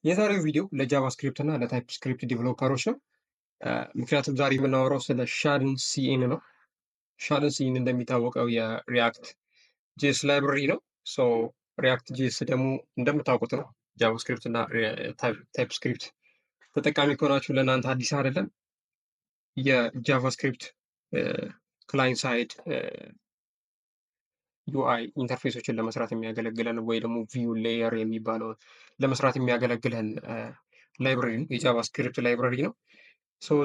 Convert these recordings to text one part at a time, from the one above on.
የዛሬው ቪዲዮ ለጃቫስክሪፕት እና ለታይፕስክሪፕት ዲቨሎፐሮች ነው። ምክንያቱም ዛሬ የምናወራው ስለ ሻድን ሲኤን ነው። ሻድን ሲኤን እንደሚታወቀው የሪያክት ጄስ ላይብረሪ ነው። ሶ ሪያክት ጄስ ደግሞ እንደምታውቁት ነው ጃቫስክሪፕት እና ታይፕስክሪፕት ተጠቃሚ ከሆናችሁ ለእናንተ አዲስ አይደለም። የጃቫስክሪፕት ክላይንት ሳይድ ዩአይ ኢንተርፌሶችን ለመስራት የሚያገለግለን ወይ ደግሞ ቪው ሌየር የሚባለውን ለመስራት የሚያገለግለን ላይብረሪ ነው። የጃቫስክሪፕት ላይብረሪ ነው።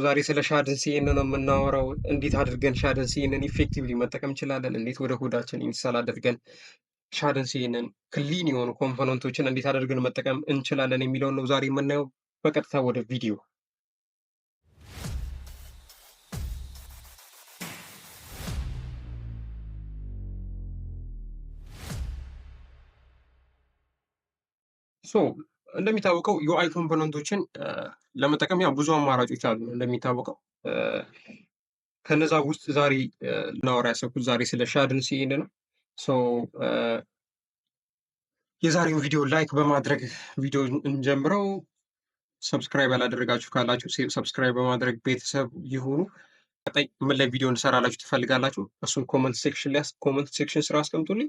ዛሬ ስለ ሻድን ሲኤን ነው የምናወራው። እንዴት አድርገን ሻድን ሲኤንን ኢፌክቲቭሊ መጠቀም እንችላለን፣ እንዴት ወደ ኮዳችን ኢንስታል አድርገን ሻድን ሲኤንን ክሊን የሆኑ ኮምፖነንቶችን እንዴት አድርገን መጠቀም እንችላለን የሚለውን ነው ዛሬ የምናየው። በቀጥታ ወደ ቪዲዮ እንደሚታወቀው ዩአይ ኮምፖነንቶችን ለመጠቀም ያው ብዙ አማራጮች አሉ። እንደሚታወቀው ከነዛ ውስጥ ዛሬ ልናወራ ያሰብኩት ዛሬ ስለ ሻድን ሲኤን ነው። የዛሬውን ቪዲዮ ላይክ በማድረግ ቪዲዮ እንጀምረው። ሰብስክራይብ ያላደረጋችሁ ካላችሁ ሰብስክራይብ በማድረግ ቤተሰብ ይሁኑ። ቀጣይ ምን ላይ ቪዲዮ እንሰራላችሁ ትፈልጋላችሁ? እሱን ኮመንት ሴክሽን ስራ አስቀምጡልኝ።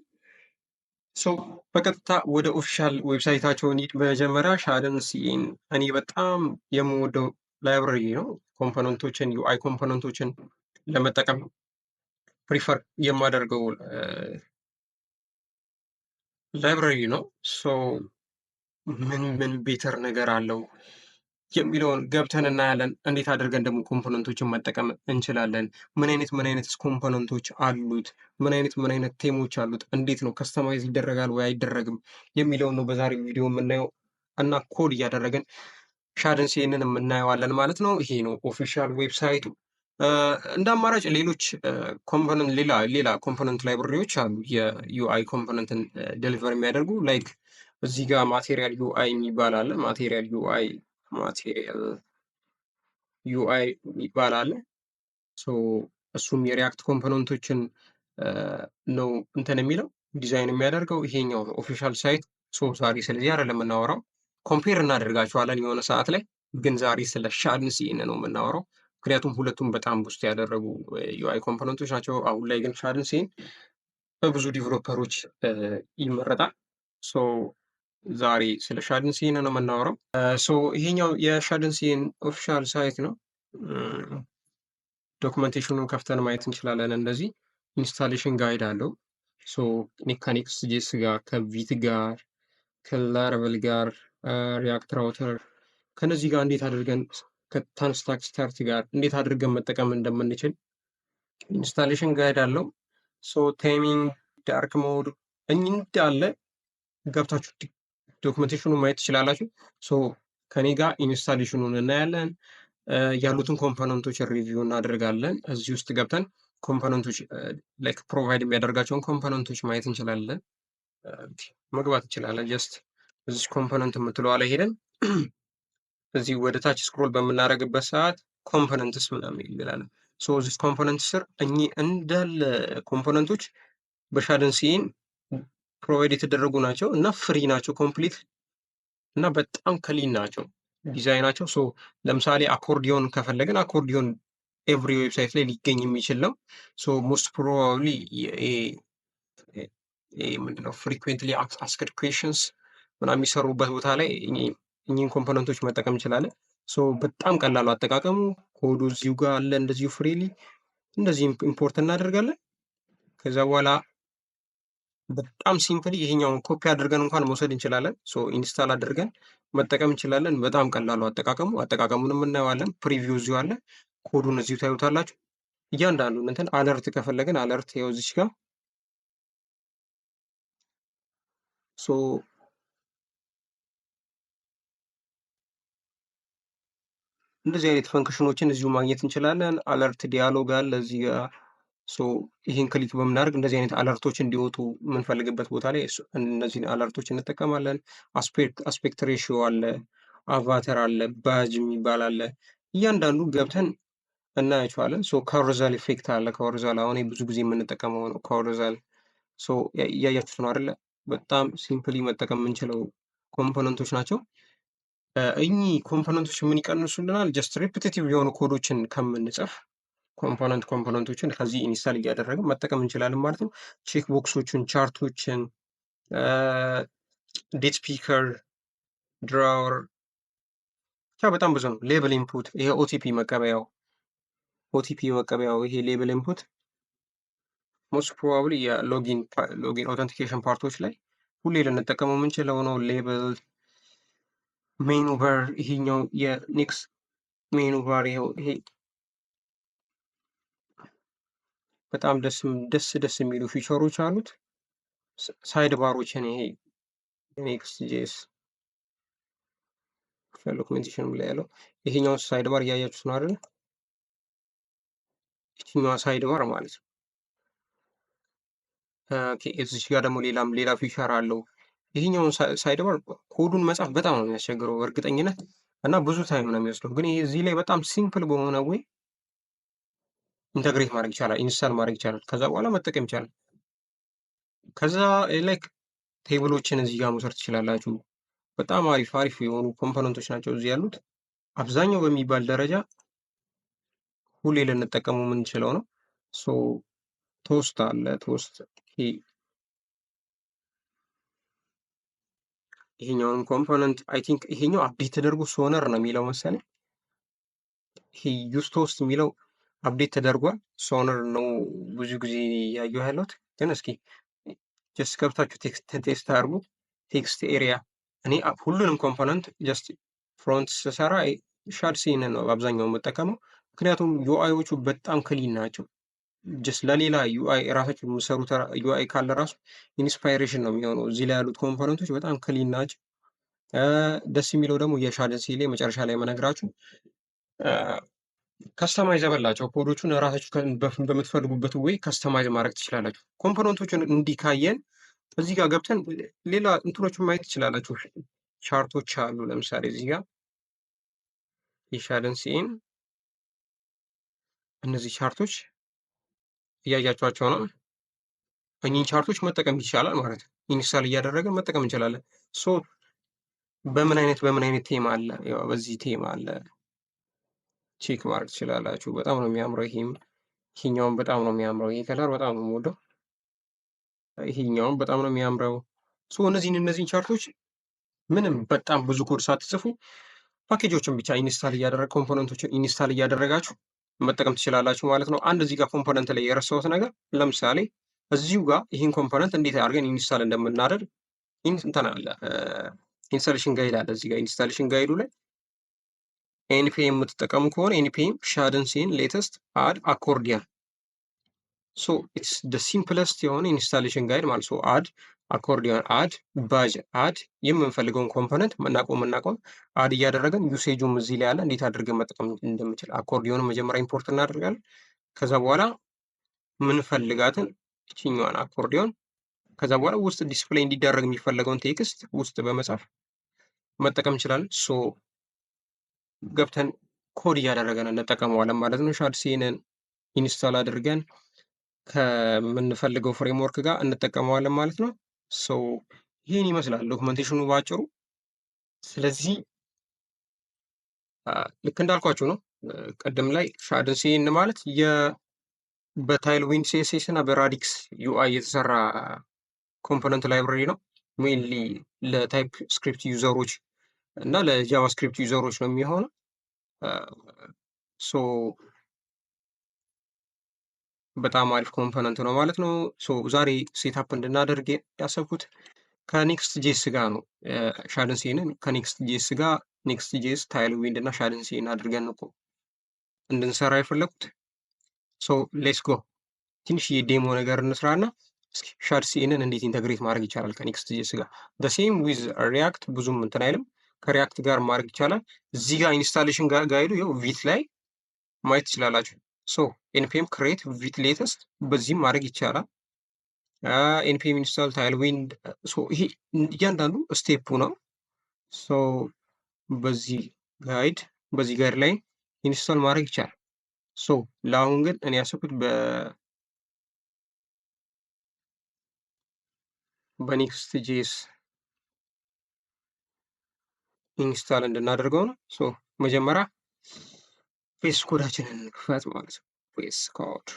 በቀጥታ ወደ ኦፊሻል ዌብሳይታቸውን መጀመሪያ ሻድን ሲኤን እኔ በጣም የምወደው ላይብረሪ ነው። ኮምፖነንቶችን ዩአይ ኮምፖነንቶችን ለመጠቀም ፕሪፈር የማደርገው ላይብረሪ ነው። ምን ቤተር ነገር አለው የሚለውን ገብተን እናያለን። እንዴት አድርገን ደግሞ ኮምፖነንቶችን መጠቀም እንችላለን፣ ምን አይነት ኮምፖነንቶች አሉት፣ ምን አይነት ቴሞች አሉት፣ እንዴት ነው ከስተማይዝ ይደረጋል ወይ አይደረግም የሚለውን ነው በዛሬ ቪዲዮ የምናየው እና ኮድ እያደረገን ሻድን ሲኤንን የምናየዋለን ማለት ነው። ይሄ ነው ኦፊሻል ዌብሳይቱ። እንደ አማራጭ ሌሎች ሌላ ኮምፖነንት ላይብረሪዎች አሉ የዩአይ ኮምፖነንትን ዴሊቨር የሚያደርጉ ላይክ እዚህ ጋር ማቴሪያል ዩአይ የሚባል አለ። ማቴሪያል ዩአይ የሚባል አለ። እሱም የሪያክት ኮምፖነንቶችን ነው እንትን የሚለው ዲዛይን የሚያደርገው ይሄኛው ኦፊሻል ሳይት። ዛሬ ስለዚህ አይደለም የምናወራው፣ ኮምፔር እናደርጋቸዋለን የሆነ ሰዓት ላይ። ግን ዛሬ ስለ ሻድን ሲኤን ነው የምናወራው፣ ምክንያቱም ሁለቱም በጣም ውስጥ ያደረጉ ዩአይ ኮምፖነንቶች ናቸው። አሁን ላይ ግን ሻድን ሲኤን በብዙ ዲቨሎፐሮች ይመረጣል። ዛሬ ስለ ሻድን ሲኤን ነው የምናወራው። ይሄኛው የሻድን ሲኤን ኦፊሻል ሳይት ነው። ዶክመንቴሽኑን ከፍተን ማየት እንችላለን። እንደዚህ ኢንስታሌሽን ጋይድ አለው። ከኔክስት ጄስ ጋር፣ ከቪት ጋር፣ ከላራቨል ጋር፣ ሪያክት ራውተር ከነዚህ ጋር እንዴት አድርገን ከታንስታክ ስታርት ጋር እንዴት አድርገን መጠቀም እንደምንችል ኢንስታሌሽን ጋይድ አለው። ታይሚንግ፣ ዳርክ ሞድ እንዳለ ገብታችሁ ዶክመንቴሽኑን ማየት ትችላላችሁ። ከኔ ጋር ኢንስታሌሽኑን እናያለን። ያሉትን ኮምፖነንቶች ሪቪው እናደርጋለን። እዚህ ውስጥ ገብተን ኮምፖነንቶች ላይክ ፕሮቫይድ የሚያደርጋቸውን ኮምፖነንቶች ማየት እንችላለን፣ መግባት እንችላለን። ጀስት እዚህ ኮምፖነንት የምትለዋ ላይ ሄደን እዚህ ወደ ታች ስክሮል በምናደርግበት ሰዓት ኮምፖነንትስ ምናምን ይላል። እዚህ ኮምፖነንት ስር እኚህ እንዳለ ኮምፖነንቶች በሻድን ሲኤን ፕሮቫይድ የተደረጉ ናቸው እና ፍሪ ናቸው ኮምፕሊት እና በጣም ክሊን ናቸው ዲዛይናቸው። ለምሳሌ አኮርዲዮን ከፈለግን አኮርዲዮን ኤቭሪ ዌብሳይት ላይ ሊገኝ የሚችል ነው። ሞስት ፕሮባብሊ ምንድነው ፍሪኩዌንትሊ አስክድ ኩዌሽንስ ምናምን የሚሰሩበት ቦታ ላይ እኚህን ኮምፖነንቶች መጠቀም እንችላለን። በጣም ቀላሉ አጠቃቀሙ ኮዱ እዚሁ ጋር አለ። እንደዚሁ ፍሪሊ እንደዚህ ኢምፖርት እናደርጋለን። ከዛ በኋላ በጣም ሲምፕሊ ይሄኛውን ኮፒ አድርገን እንኳን መውሰድ እንችላለን። ኢንስታል አድርገን መጠቀም እንችላለን። በጣም ቀላሉ አጠቃቀሙንም እናየዋለን። ፕሪቪው እዚሁ አለ። ኮዱን እዚሁ ታዩታላችሁ። እያንዳንዱን እንትን አለርት ከፈለግን አለርት ይኸው እዚች ጋር እንደዚህ አይነት ፈንክሽኖችን እዚሁ ማግኘት እንችላለን። አለርት ዲያሎግ አለ እዚህ ጋር። ይህን ክሊክ በምናደርግ እንደዚህ አይነት አለርቶች እንዲወጡ የምንፈልግበት ቦታ ላይ እነዚህን አለርቶች እንጠቀማለን። አስፔክት ሬሽዮ አለ፣ አቫተር አለ፣ ባጅ የሚባል አለ። እያንዳንዱ ገብተን እናያቸዋለን። ካውርዛል ኢፌክት አለ። ካውርዛል አሁን ብዙ ጊዜ የምንጠቀመው ነው። ካውርዛል እያያችሁት ነው አይደለ? በጣም ሲምፕሊ መጠቀም የምንችለው ኮምፖነንቶች ናቸው። እኚህ ኮምፖነንቶች ምን ይቀንሱልናል? ጀስት ሪፒቲቲቭ የሆኑ ኮዶችን ከምንጽፍ ኮምፖነንቶችን ከዚህ ኢንስታል እያደረግን መጠቀም እንችላለን ማለት ነው። ቼክ ቦክሶችን፣ ቻርቶችን፣ ዴት ስፒከር፣ ድራወር ብቻ በጣም ብዙ ነው። ሌብል ኢንፑት፣ ይሄ ኦቲፒ መቀበያው ይሄ ሌብል ኢንፑት ሞስት ፕሮባብሊ የሎጊን ኦተንቲኬሽን ፓርቶች ላይ ሁሌ ልንጠቀመው የምንችለው ነው። ሌብል ሜኑ ባር፣ ይሄኛው የኒክስ ሜኑ ባር ይሄ በጣም ደስ የሚሉ ፊቸሮች አሉት። ሳይድ ባሮችን ይሄ ኔክስት ጄስ ዶክሜንቴሽን ላይ ያለው ይሄኛው ሳይድ ባር እያያችሁት ነው አይደል? ይችኛዋ ሳይድ ባር ማለት ነው። ኦኬ እዚች ጋር ደግሞ ሌላ ፊቸር አለው። ይሄኛውን ሳይድ ባር ኮዱን መጻፍ በጣም ነው የሚያስቸግረው እርግጠኝነት እና ብዙ ታይም ነው የሚወስደው። ግን ይሄ እዚህ ላይ በጣም ሲምፕል በሆነ ወይ ኢንተግሬት ማድረግ ይቻላል፣ ኢንስታል ማድረግ ይቻላል። ከዛ በኋላ መጠቀም ይቻላል። ከዛ ላይክ ቴብሎችን እዚህ ጋር መውሰድ ትችላላችሁ። በጣም አሪፍ የሆኑ ኮምፖነንቶች ናቸው እዚህ ያሉት። አብዛኛው በሚባል ደረጃ ሁሌ ልንጠቀመው የምንችለው ነው። ሶ ቶስት አለ። ቶስት ይሄኛውን ኮምፖነንት አይ ቲንክ ይሄኛው አፕዴት ተደርጎ ሶነር ነው የሚለው መሰለኝ። ይሄ ዩስ ቶስት የሚለው አፕዴት ተደርጓል። ሶነር ነው ብዙ ጊዜ ያየሁ ያለሁት። ግን እስኪ ጀስት ገብታችሁ ቴስት አድርጉ። ቴክስት ኤሪያ እኔ ሁሉንም ኮምፖነንት ጀስት ፍሮንት ስሰራ ሻድ ሲንን ነው አብዛኛው የምጠቀመው። ምክንያቱም ዩአይዎቹ በጣም ክሊን ናቸው። ጀስት ለሌላ ዩአይ ራሳቸው የሚሰሩት ዩአይ ካለ ራሱ ኢንስፓይሬሽን ነው የሚሆነው። እዚህ ላይ ያሉት ኮምፖነንቶች በጣም ክሊን ናቸው። ደስ የሚለው ደግሞ የሻድ ሲ ላይ መጨረሻ ላይ የምነግራችሁ ከስተማይዝ በላቸው ኮዶቹን ራሳችሁ በምትፈልጉበት ወይ ከስተማይዝ ማድረግ ትችላላችሁ። ኮምፖነንቶቹን እንዲካየን እዚህ ጋር ገብተን ሌላ እንትኖችን ማየት ትችላላችሁ። ቻርቶች አሉ። ለምሳሌ እዚህ ጋር የሻድን ሲን እነዚህ ቻርቶች እያያቸዋቸው ነው። እኚህን ቻርቶች መጠቀም ይቻላል ማለት ነው። ኢንስታል እያደረገን መጠቀም እንችላለን። ሶ በምን አይነት ቴም አለ? ያው በዚህ ቴም አለ ቼክ ማድረግ ትችላላችሁ። በጣም ነው የሚያምረው። ይሄኛውን በጣም ነው የሚያምረው። ይሄ ከለር በጣም ነው የምወደው። ይሄኛውን በጣም ነው የሚያምረው። ሶ እነዚህን ቻርቶች ምንም በጣም ብዙ ኮድ ሳትጽፉ ፓኬጆችን ብቻ ኮምፖነንቶችን ኢንስታል እያደረጋችሁ መጠቀም ትችላላችሁ ማለት ነው። አንድ እዚህ ጋር ኮምፖነንት ላይ የረሳሁት ነገር ለምሳሌ እዚሁ ጋር ይህን ኮምፖነንት እንዴት አድርገን ኢንስታል እንደምናደርግ እንትን አለ ኢንስታሌሽን ጋይድ አለ። እዚህ ጋር ኢንስታሌሽን ጋይዱ ላይ ኤንፒኤም የምትጠቀሙ ከሆነ ኤንፒኤም ሻድን ሲን ሌተስት አድ አኮርዲያን ሶ ኢትስ ደ ሲምፕለስት የሆነ ኢንስታሌሽን ጋይድ ማለት ሶ አድ አኮርዲዮን አድ ባጅ አድ የምንፈልገውን ኮምፖነንት መናቆም አድ እያደረገን ዩሴጁም እዚህ ላይ ያለ እንዴት አድርገን መጠቀም እንደምችል አኮርዲዮንን መጀመሪያ ኢምፖርት እናደርጋለን። ከዛ በኋላ ምንፈልጋትን ይችኛዋን አኮርዲዮን ከዛ በኋላ ውስጥ ዲስፕሌይ እንዲደረግ የሚፈለገውን ቴክስት ውስጥ በመጻፍ መጠቀም እንችላለን። ሶ ገብተን ኮድ እያደረገን እንጠቀመዋለን ማለት ነው። ሻድ ሲንን ኢንስታል አድርገን ከምንፈልገው ፍሬምወርክ ጋር እንጠቀመዋለን ማለት ነው። ሶ ይህን ይመስላል ዶክመንቴሽኑ ባጭሩ። ስለዚህ ልክ እንዳልኳችሁ ነው ቅድም ላይ ሻድን ሲን ማለት በታይልዊንድ ሲኤስኤስ እና በራዲክስ ዩአይ የተሰራ ኮምፖነንት ላይብራሪ ነው። ሜንሊ ለታይፕ ስክሪፕት ዩዘሮች እና ለጃቫስክሪፕት ዩዘሮች ነው የሚሆነው። ሶ በጣም አሪፍ ኮምፖነንት ነው ማለት ነው። ሶ ዛሬ ሴታፕ እንድናደርግ ያሰብኩት ከኔክስት ጄስ ጋር ነው። ሻድን ሲንን ከኔክስት ጄስ ጋር ኔክስት ጄስ ታይልዊንድ እና ሻድን ሲን አድርገን ነው እንድንሰራ የፈለኩት። ሶ ሌትስ ጎ ትንሽ የዴሞ ነገር እንስራና ሻድ ሲንን እንዴት ኢንተግሬት ማድረግ ይቻላል ከኔክስት ጄስ ጋር። ሴም ዊዝ ሪያክት ብዙም እንትን አይልም። ከሪያክት ጋር ማድረግ ይቻላል። እዚህ ጋር ኢንስታሌሽን ጋይዱ ይኸው ቪት ላይ ማየት ትችላላችሁ። ሶ ኤንፒኤም ክሬት ቪት ሌተስት በዚህም ማድረግ ይቻላል። ኤንፒኤም ኢንስታል ታይልዊንድ ይሄ እያንዳንዱ ስቴፑ ነው። ሶ በዚህ ጋይድ ላይ ኢንስታል ማድረግ ይቻላል። ሶ ለአሁን ግን እኔ ያሰብኩት በኔክስት ጄስ ኢንስታል እንድናደርገው ነው። ሶ መጀመሪያ ፌስ ኮዳችንን እንክፈት ማለት ነው። ፌስ ኮድ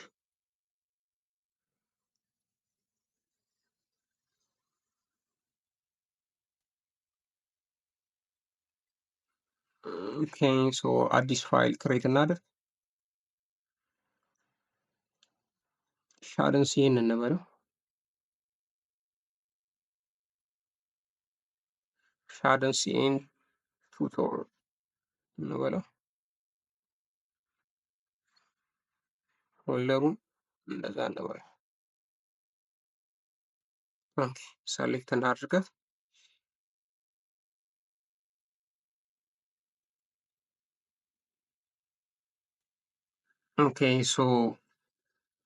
ኦኬ። ሶ አዲስ ፋይል ክሬት እናድርግ። ሻድን ሲን እንበለው። ሻድን ሲን ቱቶር እንበለው። ፎልደሩን እንደዛ እንበለው። ኦኬ ሰሌክት እናድርጋት። ኦኬ ሶ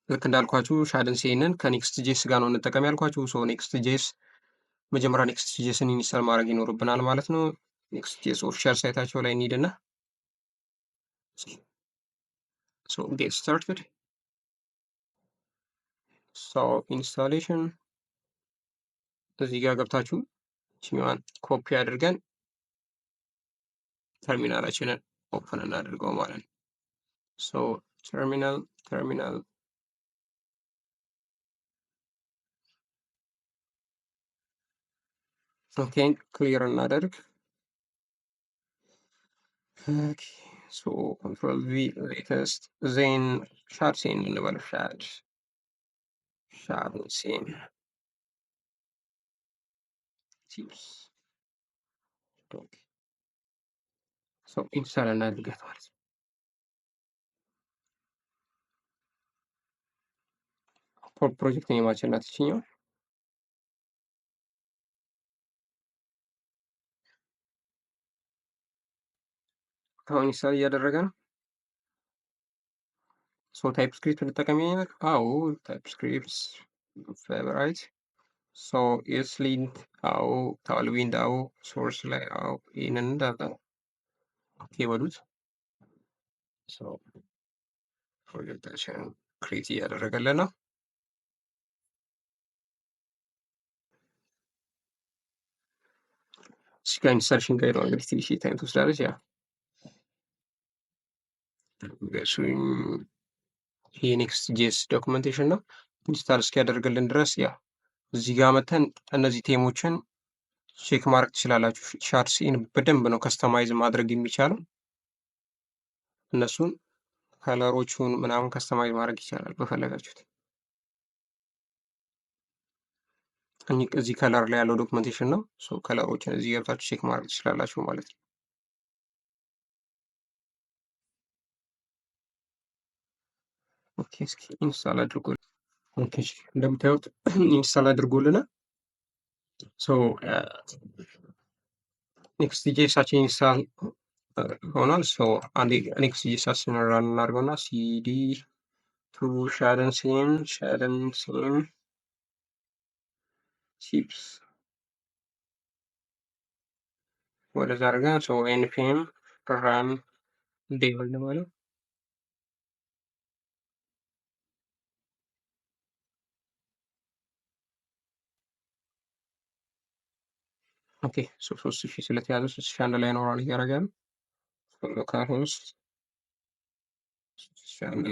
ልክ እንዳልኳችሁ ሻድን ሲንን ከኔክስት ጄስ ጋር ነው እንጠቀም ያልኳችሁ። ሶ ኔክስት ጄስ መጀመሪያ ኔክስት ጄስን ኢንስታል ማድረግ ይኖርብናል ማለት ነው። ኔክስት ጄስ ኦፊሻል ሳይታቸው ላይ እንሂድና ሶ ጌት ስታርትድ ሶ ኢንስታሌሽን እዚህ ጋር ገብታችሁ ችኛዋን ኮፒ አድርገን ተርሚናላችንን ኦፕን እናድርገው ማለት ነው። ሶ ተርሚናል ኦኬ ክሊር እናደርግ። ኦኬ ሶ ኮንትሮል ቪ ሌተስት ዜን ሻድ ሲን እንበለው። ሻድ ሲን ቲፕስ ሶ ኢንስታል እናድርጋት ማለት ነው። ፕሮጀክት ኔማችን ናት ይችኛው። አሁን ኢንስታል እያደረገ ነው። ሶ ታይፕ ስክሪፕት እንጠቀም ይላል። አዎ ታይፕ ስክሪፕት ፌቨራይት ሶ ኤስሊንት አዎ ታልዊንድ አዎ ሶርስ ላይ አዎ ይህንን እንዳለ ኦኬ በሉት። ሶ ፕሮጀክታችን ክሬት እያደረገልን ነው። እዚህ ጋር ኢንሰርሽን ጋይድ ነው እንግዲህ ትንሽ ታይም ትወስዳለች። ያ ገሱኝ የኔክስት ጄስ ዶክመንቴሽን ነው። ኢንስታል እስኪያደርግልን ድረስ ያ እዚህ ጋር መተን እነዚህ ቴሞችን ቼክ ማድረግ ትችላላችሁ። ሻድ ሲን በደንብ ነው ከስተማይዝ ማድረግ የሚቻለው። እነሱን ከለሮቹን ምናምን ከስተማይዝ ማድረግ ይቻላል በፈለጋችሁት። እዚህ ከለር ላይ ያለው ዶክመንቴሽን ነው። ሶ ከለሮችን እዚህ ገብታችሁ ቼክ ማድረግ ትችላላችሁ ማለት ነው። ኦኬ እስኪ ኢንስታል አድርጎልን። ኦኬ እንደምታዩት ኢንስታል አድርጎልናል። ሶ ኔክስት ጄሳችን ኢንስታል ሆኗል። ሶ አንዴ ኔክስት ጄሳችን ራን እናድርገውና ሲዲ ቱ ሻድን ሲን ቺፕስ ወደዛ አድርገን ሶ ኤንፒኤም ራን ዴቭል ነው። ኦኬ ሶ 3000 ስለተያዘ 3001 ላይ ነው ራን እያደረገ ነው። ሎካል ሆስት 3001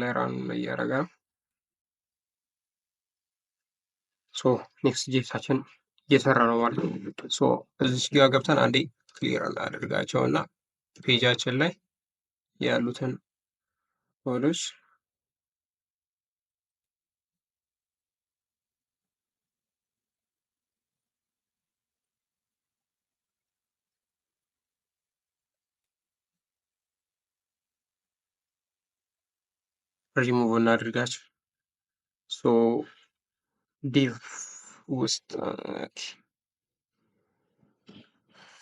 ላይ ራን እያደረገ ነው። ሶ ኔክስት ጄሳችን እየሰራ ነው ማለት ነው። ሶ እዚህ ጋር ገብተን አንዴ ክሊር እናደርጋቸው እና ፔጃችን ላይ ያሉትን ኮዶች ሪሙቭ እናድርጋቸው። ሶ ዲቭ ውስጥ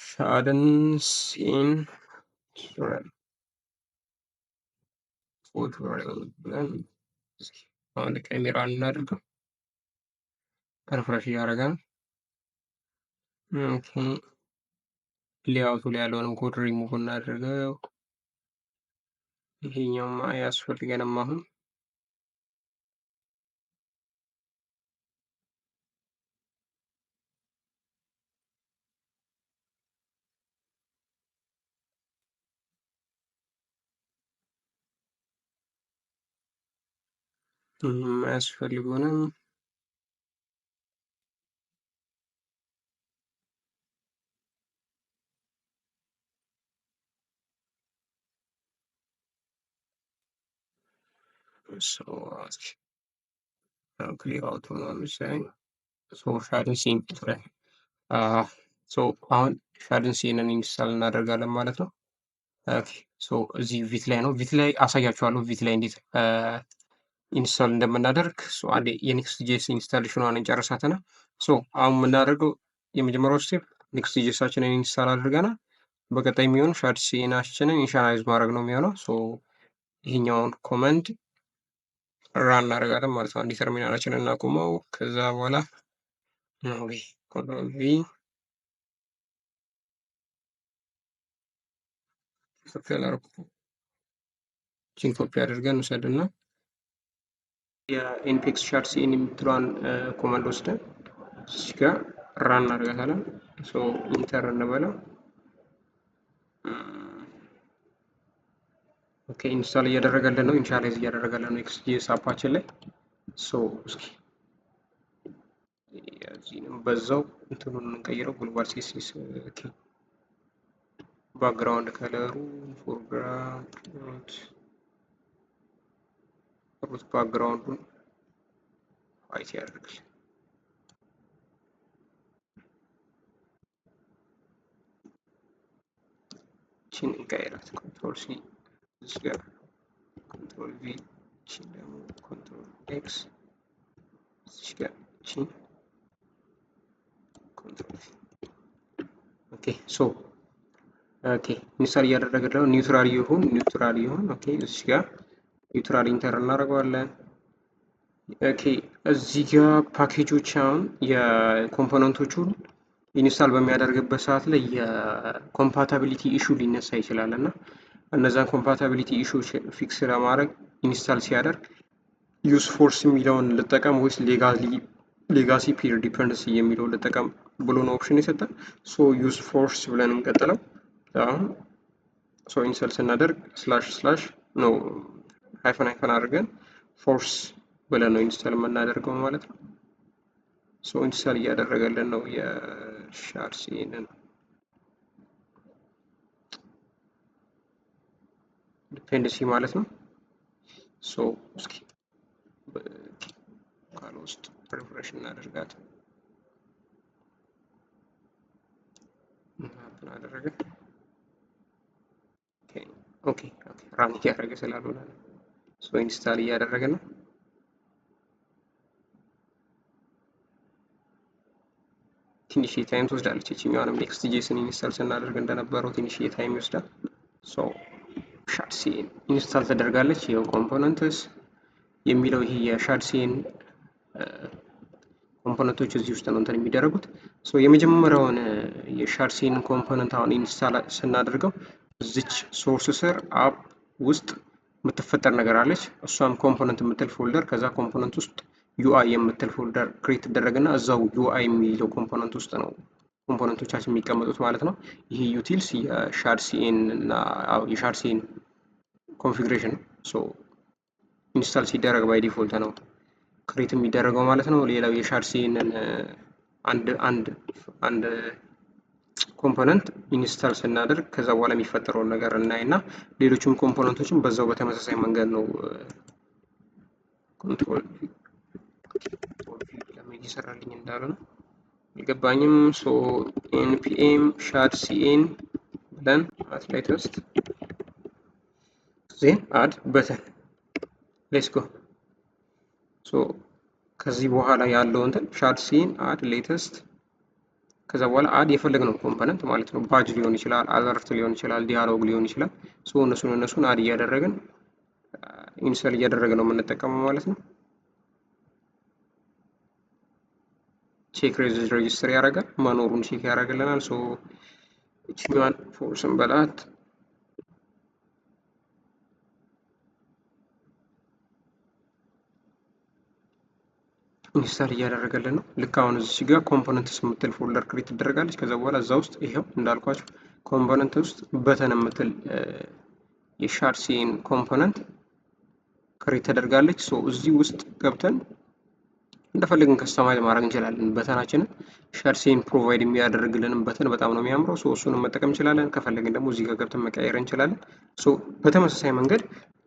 ሻድን ሲን ቱቶሪያል ብለን አንድ ካሜራ እናድርገው። ሪፍሬሽ እያደረገ ነው። ኦኬ ሌአውቱ ላይ ያለውንም ኮድ ሪሙቭ እናድርገው። ይሄኛውማ አያስፈልገንም አሁን የማያስፈልጉንም ክሊክ አውቶ ነው መሰለኝ። ሻድን ሲን አሁን ሻድን ሲንን ኢንስታል እናደርጋለን ማለት ነው። እዚህ ቪት ላይ ነው። ቪት ላይ አሳያችኋለሁ ቪት ላይ እንዴት ኢንስታል እንደምናደርግ። አንዴ የኔክስት ጄስ ኢንስታሌሽኗን እንጨርሳትና አሁን የምናደርገው የመጀመሪያው ስቴፕ ኔክስት ጄሳችንን ኢንስታል አድርገናል። በቀጣይ የሚሆን ሻድ ሲናችንን ኢኒሻላይዝ ማድረግ ነው የሚሆነው። ይሄኛውን ኮመንድ ራን እናደርጋለን ማለት ነው። አንድ ተርሚናላችንን እናቁመው። ከዛ በኋላ ኮንትሮል ቪ ቺን ኮፒ አድርገን እንውሰድና የኢንፔክስ ሻድ ሲን የምትለዋን ኮማንድ ወስደን እዚህ ጋር ራን እናደርጋታለን። ኢንተር እንበለው። ኦኬ ኢንስታል እያደረገልን ነው። ኢኒሻላይዝ እያደረገልን ነው ኤክስጂኤስ አፓችን ላይ። እስኪ እዚህንም በዛው እንትኑን እንቀይረው። ግሎባል ሲኤስኤስ ባክግራውንድ ከለሩ ፎርግራውንድ ሩት ባክግራውንዱን ዋይት ያደርግል። ቺን እንቀይራት። ኮንትሮል ሲ እዚህ ጋር ኮንትሮል ቪ፣ ቺን ደግሞ ኮንትሮል ኤክስ እዚህ ጋር ቺን ኮንትሮል ቪ። ኦኬ ኢንስታል እያደረገ ነው። ኒውትራል ይሁን። ኦኬ እዚህ ጋር ኒውትራል ኢንተር እናደርገዋለን። ኦኬ እዚህ ጋር ፓኬጆች አሁን የኮምፖነንቶቹን ኢንስታል በሚያደርግበት ሰዓት ላይ የኮምፓታቢሊቲ ኢሹ ሊነሳ ይችላል እና እነዛን ኮምፓታቢሊቲ ኢሹዎች ፊክስ ለማድረግ ኢንስታል ሲያደርግ ዩዝ ፎርስ የሚለውን ልጠቀም ወይስ ሌጋሲ ፒር ዲፐንደንሲ የሚለውን ልጠቀም ብሎ ነው ኦፕሽን የሰጠን። ዩዝ ፎርስ ብለን እንቀጥለው። አሁን ኢንስታል ስናደርግ ስላሽ ነው ሃይፈን አድርገን ፎርስ ብለን ነው ኢንስታል የምናደርገው ማለት ነው። ኢንስታል እያደረገልን ነው የሻድ ሲንን ዲፔንደንሲ ማለት ነው። እስኪ ካል ውስጥ ሪፍሬሽ እናደርጋት። አደረገ። ኦኬ ራን እያደረገ ስላልሆነ ኢንስታል እያደረገ ነው። ትንሽ ታይም ትወስዳለች። እቺኛውንም ኔክስት ጄስን ኢንስታል ስናደርግ እንደነበረው ትንሽ ታይም ይወስዳል። ሻድ ሲን ኢንስታል ተደርጋለች። ይኸው ኮምፖነንትስ የሚለው ይሄ የሻድ ሲን ኮምፖነንቶች እዚህ ውስጥ ነው እንትን የሚደረጉት። የመጀመሪያውን የሻድ ሲን ኮምፖነንት አሁን ኢንስታል ስናደርገው እዚች ሶርስ ስር አፕ ውስጥ የምትፈጠር ነገር አለች። እሷም ኮምፖነንት የምትል ፎልደር፣ ከዛ ኮምፖነንት ውስጥ ዩአይ የምትል ፎልደር ክሬት ትደረግና እዛው ዩአይ የሚለው ኮምፖነንት ውስጥ ነው ኮምፖነንቶቻችን የሚቀመጡት ማለት ነው። ይሄ ዩቲልስ የሻድ ሲን እና የሻድ ሲን ኮንፊግሬሽን ነው። ኢንስታል ሲደረግ ባይ ዲፎልት ነው ክሬት የሚደረገው ማለት ነው። ሌላው የሻድ ሲንን አንድ ኮምፖነንት ኢንስታል ስናደርግ ከዛ በኋላ የሚፈጠረውን ነገር እናይና ሌሎችም ኮምፖነንቶችን በዛው በተመሳሳይ መንገድ ነው ኮንትሮል ለምን እየሰራልኝ እንዳለ ነው አልገባኝም። ኤንፒኤም ሻድ ሲኤን ብለን አትላይት ውስጥ ዜን አድ በተን ሌትስ ጎ። ከዚህ በኋላ ያለው እንትን ሻድ ሲን አድ ሌተስት፣ ከዛ በኋላ አድ የፈለግነው ኮምፖነንት ማለት ነው። ባጅ ሊሆን ይችላል፣ አለርት ሊሆን ይችላል፣ ዲያሎግ ሊሆን ይችላል። እነሱን አድ እያደረግን ኢንስታል እያደረግን ነው የምንጠቀመው ማለት ነው። ቼክ ሬጅስተር ያደርጋል፣ መኖሩን ቼክ ያደርግልናል። እችኛዋን ፎርስን በላት ኢንስታል እያደረገልን ነው። ልክ አሁን እዚህ ጋር ኮምፖነንትስ የምትል ፎልደር ክሬት ትደረጋለች። ከዛ በኋላ እዛ ውስጥ ይሄው እንዳልኳችሁ ኮምፖነንት ውስጥ በተን የምትል የሻድ ሲን ኮምፖነንት ክሬት ተደርጋለች። ሶ እዚህ ውስጥ ገብተን እንደፈለግን ከስተማይዝ ማድረግ እንችላለን። በተናችንን ሻርሲን ፕሮቫይድ የሚያደርግልንም በተን በጣም ነው የሚያምረው። ሶ እሱንም መጠቀም እንችላለን። ከፈለግን ደግሞ እዚህ ጋር ገብተን መቀየር እንችላለን። ሶ በተመሳሳይ መንገድ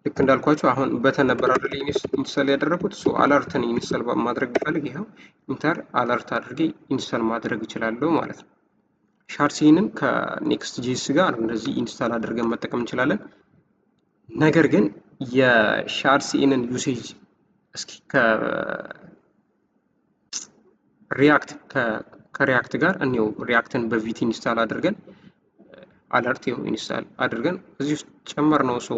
ልክ እንዳልኳቸው አሁን በተን ነበር አይደል ኢንስታል ያደረጉት። ሶ አለርትን ኢንስታል ማድረግ ብፈልግ ይኸው ኢንተር አለርት አድርጌ ኢንስታል ማድረግ እችላለሁ ማለት ነው። ሻርሲንን ከኔክስት ጄስ ጋር እንደዚህ ኢንስታል አድርገን መጠቀም እንችላለን። ነገር ግን የሻርሲንን ዩሴጅ እስኪ ከሪያክት ጋር እኔው ሪያክትን በቪት ኢንስታል አድርገን አለርት ኢንስታል አድርገን እዚህ ውስጥ ጨመር ነው። ሶ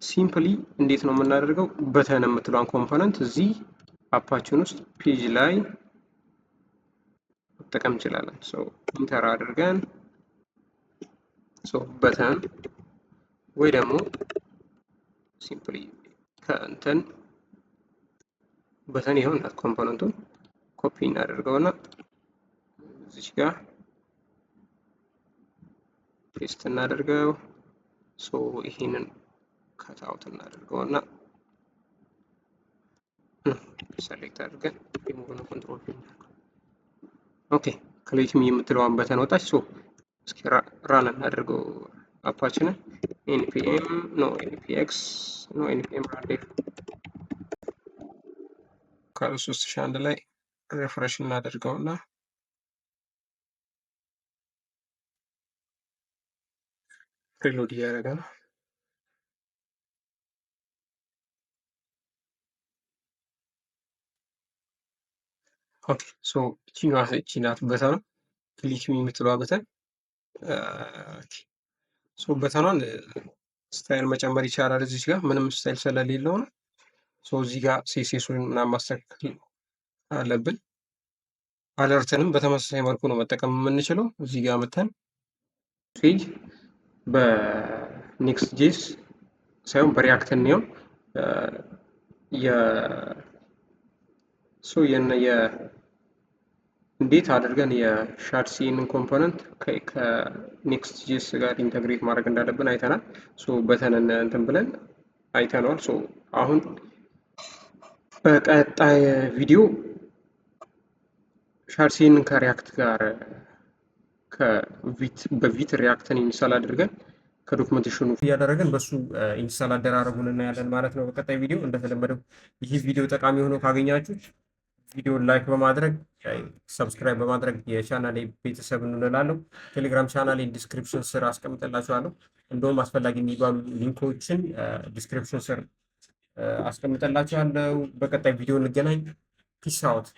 ሲምፕሊ እንዴት ነው የምናደርገው? በተን የምትለዋን ኮምፖነንት እዚህ አፓችን ውስጥ ፔጅ ላይ መጠቀም እንችላለን። ሶ ኢንተር አድርገን ሶ በተን ወይ ደግሞ ሲምፕሊ ከእንትን በተን ይሆን ኮምፖነንቱን ኮፒ እናደርገውና እዚች ጋር ፔስት እናደርገው። ሶ ይሄንን ከታውት እናደርገውና ሰሌክት አድርገን ሪሙቭ ነው ኮንትሮል ፒ። ኦኬ ክሊክ ሚ የምትለዋን በተን ወጣች። ሶ እስኪ ራን እናደርገው አፓችንን npm ኖ npx ኖ npm ራንዴፍ ከ3001 ላይ ሪፍሬሽ እናደርገውና ሪሎድ እያደረገ ነው። ኦኬ ሶ እቺ ናት በተኗ ክሊክ ሚ የምትለዋ በተን። ሶ በተኗን ስታይል መጨመር ይቻላል። እዚህ ጋር ምንም ስታይል ስለሌለው ነው። ሶ እዚህ ጋር ሴሴሱን ምናምን ማስተካከል አለብን። አለርትንም በተመሳሳይ መልኩ ነው መጠቀም የምንችለው። እዚህ ጋር መተን ፔጅ በኔክስት ጄስ ሳይሆን በሪያክት ነው እንዴት አድርገን የሻርሲንን ኮምፖነንት ከኔክስት ጄስ ጋር ኢንተግሬት ማድረግ እንዳለብን አይተናል። ሶ በተንን እንትን ብለን አይተነዋል። ሶ አሁን በቀጣይ ቪዲዮ ሻርሲንን ከሪያክት ጋር በቪት ሪያክትን ኢንስታል አድርገን ከዶክመንቴሽኑ እያደረገን በሱ ኢንስታል አደራረጉን እናያለን ማለት ነው በቀጣይ ቪዲዮ። እንደተለመደው ይህ ቪዲዮ ጠቃሚ ሆኖ ካገኛችሁት ቪዲዮን ላይክ በማድረግ ሰብስክራይብ በማድረግ የቻናሌ ቤተሰብ እንላለሁ። ቴሌግራም ቻናሌ ዲስክሪፕሽን ስር አስቀምጠላችኋለሁ። እንደውም አስፈላጊ የሚባሉ ሊንኮችን ዲስክሪፕሽን ስር አስቀምጠላችኋለሁ። በቀጣይ ቪዲዮ እንገናኝ። ፒስ አውት።